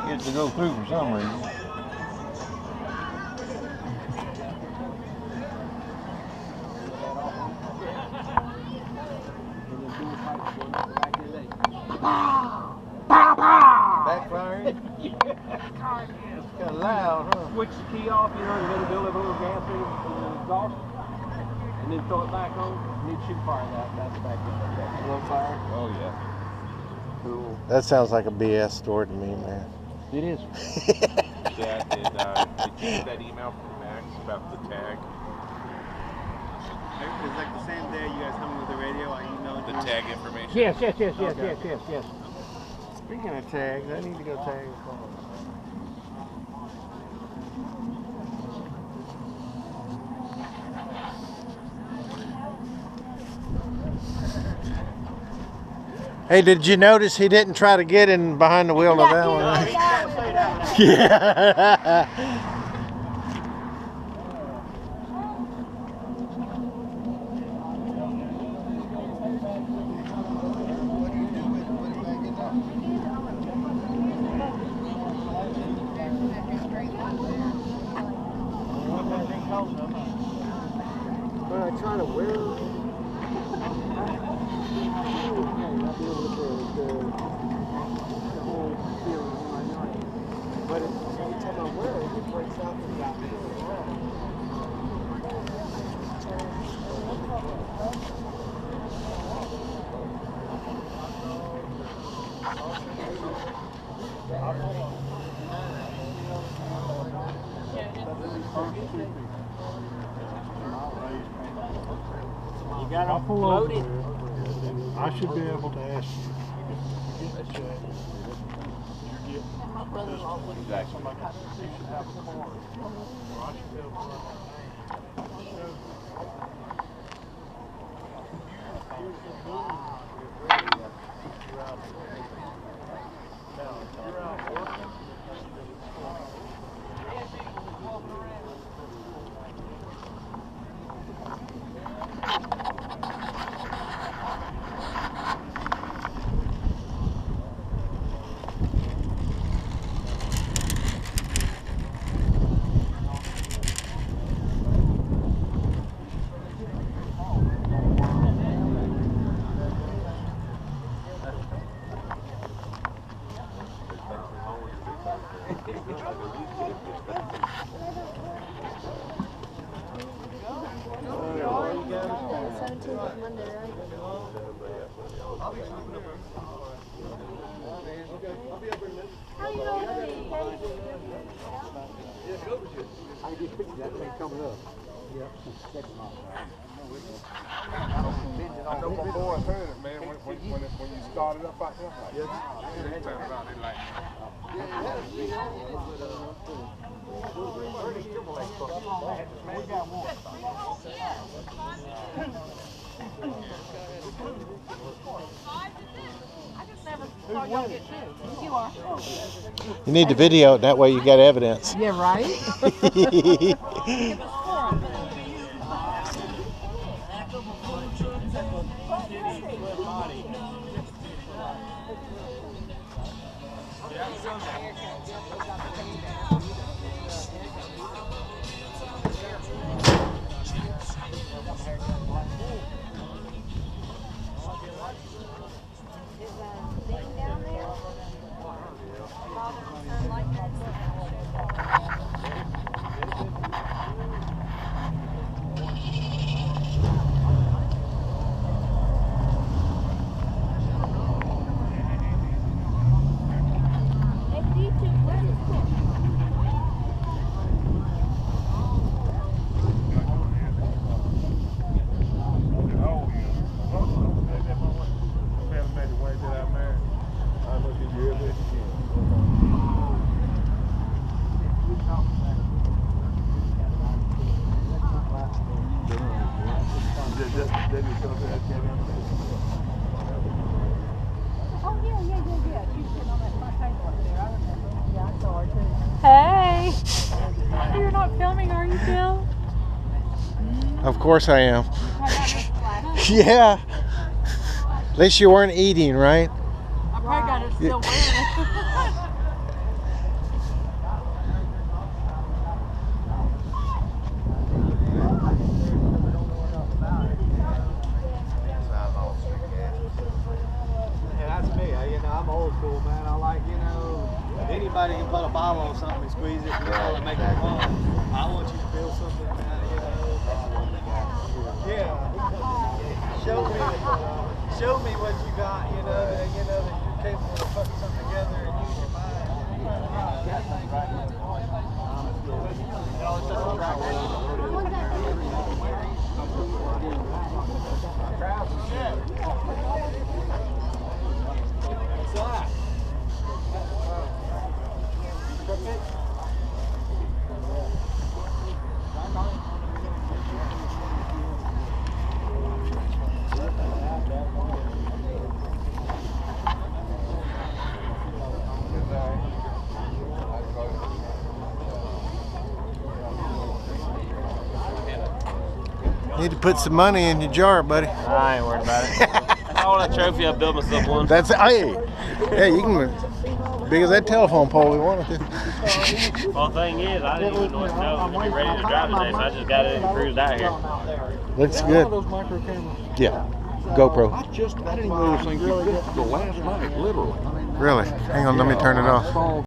Get to go through for some reason. Backfiring? Yeah. It's kind of loud, huh? Switch the key off, you know, and then build up a little gas in the exhaust, and then throw it back on, and then shoot fire that's back in. Little fire? Oh, yeah. Cool. That sounds like a BS story to me, man. It is. Dad, did you get that email from Max about the tag? It's like the same day you guys coming with the radio, I emailed The you. tag information? Yes. Okay. Speaking of tags, I need to go tag a car. Hey, did you notice he didn't try to get in behind the wheel of that one? Yeah. But I try to wear it. But every time I wear it, it breaks out and got me. You got it loaded. I should be able to ask you. I know my boys heard it, man, when you started up out there. They turned around, they like, You need to video it, that way you got evidence. Yeah, right? Oh, yeah. She's sitting on that front table up there. I remember. Yeah, I saw her too. Hey! You're not filming, are you, Bill? Of course I am. How about this flash? Yeah. At least you weren't eating, right? I probably got her still wearing it. Yeah, that's me. You know, I'm old school, man. I like, you know, anybody can put a bottle on something and squeeze it, you know, and make it fun. I want you to feel something, you know. Yeah. Show me what you got, you know, that you're capable of putting something together and use your mind. Need to put some money in your jar, buddy. I ain't worried about it. That's all that trophy I built myself one. That's hey. Yeah, you can big as that telephone pole we wanted to. Well, the thing is, I didn't even know what to know to be ready to drive today, so I just got it and cruised out here. Looks good. Those micro cameras. Yeah. GoPro. I didn't know those things existed until last night, literally. Really? Hang on, let me turn it off.